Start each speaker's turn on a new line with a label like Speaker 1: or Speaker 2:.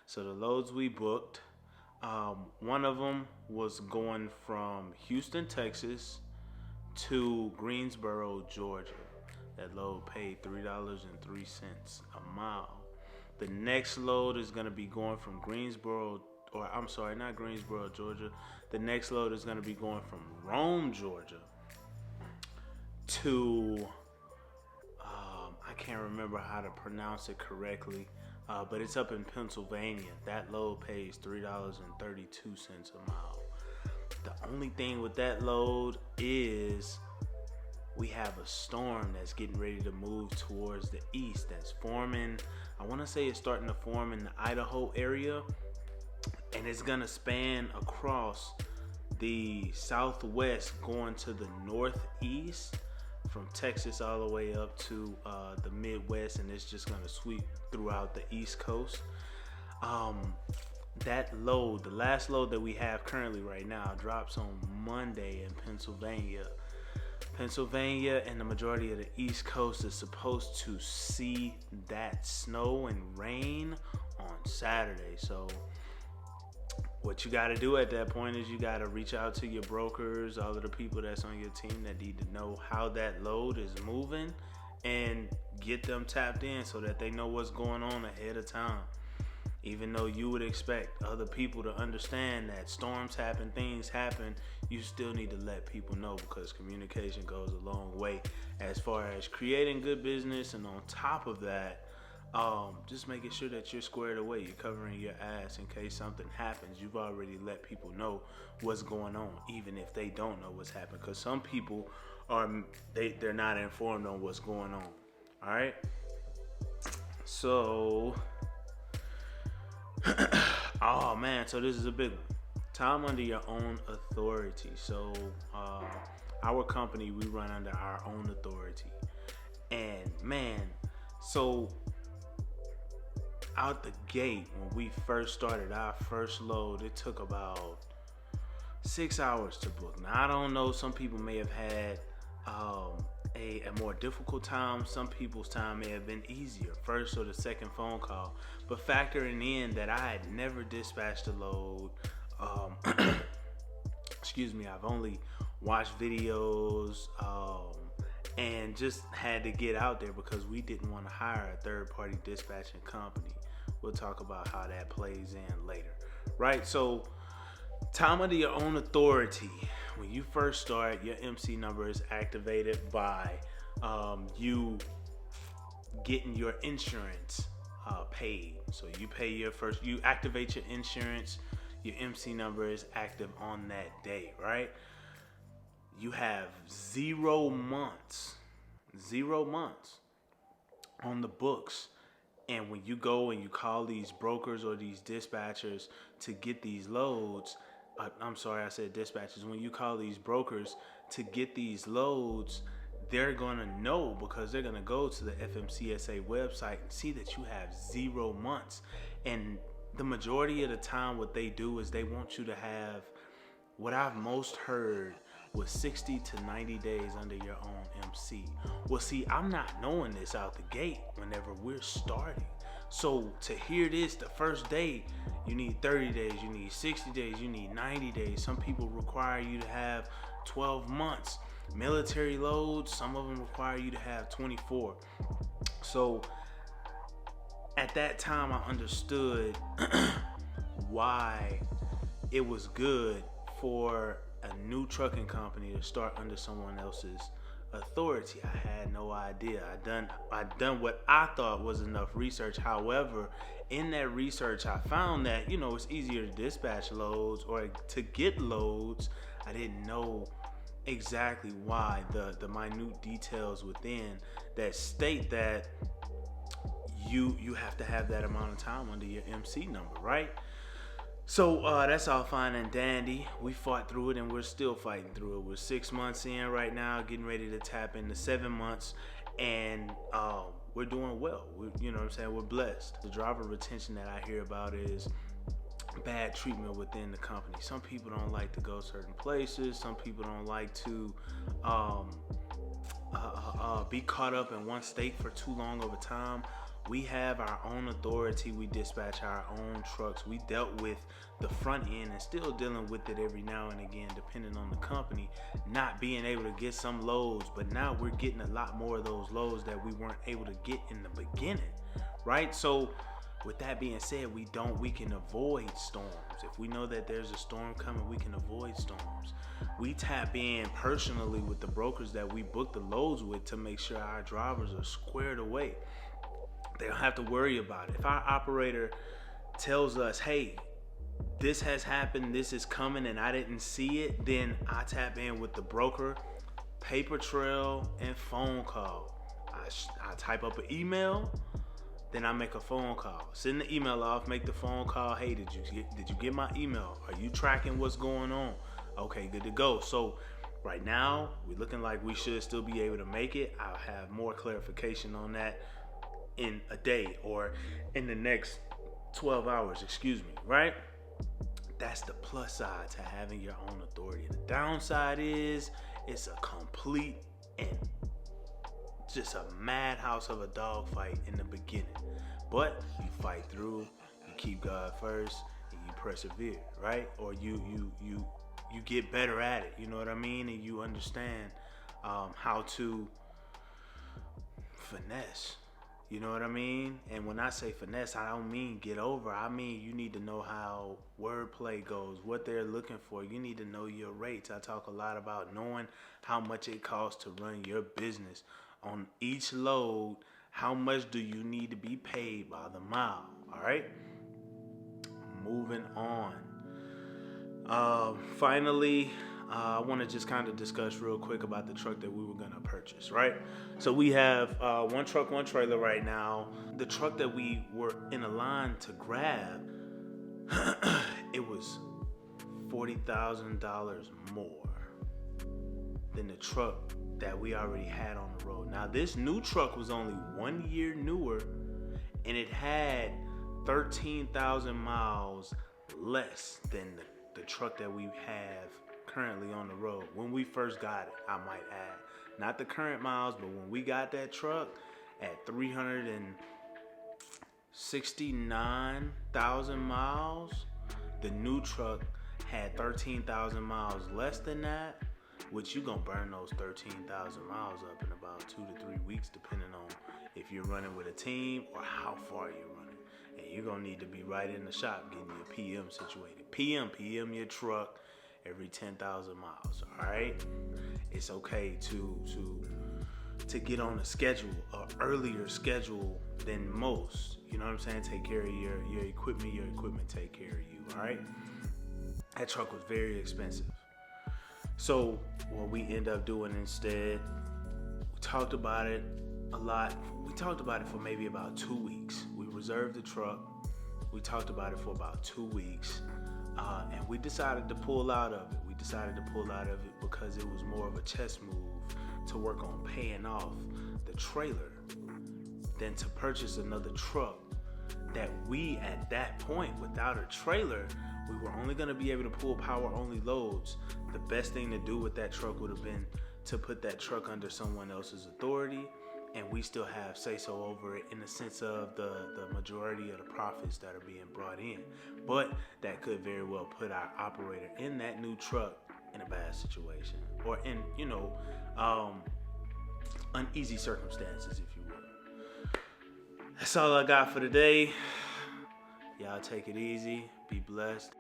Speaker 1: So the loads we booked, one of them was going from Houston, Texas to Greensboro, Georgia. That load paid $3.03 a mile. The next load is going to be going from Greensboro, or I'm sorry, not Greensboro, Georgia. The next load is going to be going from Rome, Georgia to, I can't remember how to pronounce it correctly, but it's up in Pennsylvania. That load pays $3.32 a mile. The only thing with that load is we have a storm that's getting ready to move towards the east that's forming. I want to say it's starting to form in the Idaho area, and it's going to span across the southwest going to the northeast from Texas all the way up to the Midwest, and it's just going to sweep throughout the East Coast. That load, the last load that we have currently right now, drops on Monday in Pennsylvania. Pennsylvania and the majority of the East Coast is supposed to see that snow and rain on Saturday. So what you got to do at that point is you got to reach out to your brokers, all of the people that's on your team that need to know how that load is moving, and get them tapped in so that they know what's going on ahead of time. Even though you would expect other people to understand that storms happen, things happen, you still need to let people know, because communication goes a long way as far as creating good business. And on top of that, just making sure that you're squared away. You're covering your ass in case something happens. You've already let people know what's going on, even if they don't know what's happening. Because some people they're not informed on what's going on. All right. So, oh man, so this is a big one. Time under your own authority. So, our company, we run under our own authority. And man, so out the gate, when we first started our first load, it took about 6 hours to book. Now, I don't know, some people may have had a more difficult time. Some people's time may have been easier, first or the second phone call. But factoring in that I had never dispatched a load, excuse me, I've only watched videos, and just had to get out there because we didn't want to hire a third-party dispatching company. We'll talk about how that plays in later, right? So, time under your own authority. When you first start, your MC number is activated by you getting your insurance paid. So you pay you activate your insurance, your MC number is active on that day, right? You have 0 months on the books. And when you go and you call these brokers or these dispatchers to get these loads, I'm sorry, I said dispatchers. When you call these brokers to get these loads, they're going to know, because they're going to go to the FMCSA website and see that you have 0 months. And the majority of the time, what they do is they want you to have, what I've most heard was 60 to 90 days under your own MC. Well, see, I'm not knowing this out the gate whenever we're starting. So to hear this the first day, you need 30 days, you need 60 days, you need 90 days. Some people require you to have 12 months. Military loads, some of them require you to have 24. So at that time, I understood why it was good for a new trucking company to start under someone else's authority. I had no idea. I done what I thought was enough research. However, in that research, I found that, it's easier to dispatch loads or to get loads. I didn't know exactly why, the minute details within that state that you have to have that amount of time under your MC number, right? So that's all fine and dandy. We fought through it, and we're still fighting through it. We're 6 months in right now, getting ready to tap into 7 months, and we're doing well. We're blessed. The driver retention that I hear about is bad treatment within the company. Some people don't like to go certain places. Some people don't like to be caught up in one state for too long of a time. We have our own authority. We dispatch our own trucks. We dealt with the front end and still dealing with it every now and again, depending on the company, not being able to get some loads. But now we're getting a lot more of those loads that we weren't able to get in the beginning, right? So with that being said, we can avoid storms. If we know that there's a storm coming, we can avoid storms. We tap in personally with the brokers that we book the loads with to make sure our drivers are squared away. They don't have to worry about it. If our operator tells us, hey, this has happened, this is coming, and I didn't see it, then I tap in with the broker, paper trail, and phone call. I type up an email, then I make a phone call. Send the email off, make the phone call. Hey, did you get my email? Are you tracking what's going on? Okay, good to go. So right now, we're looking like we should still be able to make it. I'll have more clarification on that in a day or in the next 12 hours, right? That's the plus side to having your own authority. The downside is it's a complete and just a madhouse of a dogfight in the beginning. But you fight through, you keep God first, and you persevere, right? Or you get better at it, you know what I mean? And you understand how to finesse. You know what I mean? And when I say finesse, I don't mean get over. I mean you need to know how wordplay goes, what they're looking for. You need to know your rates. I talk a lot about knowing how much it costs to run your business. On each load, how much do you need to be paid by the mile? All right? Moving on. Finally, I want to just kind of discuss real quick about the truck that we were going to purchase, right? So we have one truck, one trailer right now. The truck that we were in a line to grab, it was $40,000 more than the truck that we already had on the road. Now, this new truck was only 1 year newer, and it had 13,000 miles less than the truck that we have currently on the road. When we first got it, I might add. Not the current miles, but when we got that truck at 369,000 miles, the new truck had 13,000 miles less than that, which you're gonna burn those 13,000 miles up in about 2 to 3 weeks, depending on if you're running with a team or how far you're running. And you're gonna need to be right in the shop getting your PM situated. PM your truck every 10,000 miles. All right, it's okay to get on a schedule, an earlier schedule than most. You know what I'm saying? Take care of your equipment. Your equipment take care of you. All right. That truck was very expensive. So what we end up doing instead, we talked about it a lot. We talked about it for maybe about 2 weeks. We reserved the truck. We talked about it for about 2 weeks. And we decided to pull out of it. We decided to pull out of it because it was more of a chess move to work on paying off the trailer than to purchase another truck that we, at that point, without a trailer, we were only going to be able to pull power-only loads. The best thing to do with that truck would have been to put that truck under someone else's authority, and we still have say-so over it in the sense of the majority of the profits that are being brought in. But that could very well put our operator in that new truck in a bad situation, or in, uneasy circumstances, if you will. That's all I got for today. Y'all take it easy. Be blessed.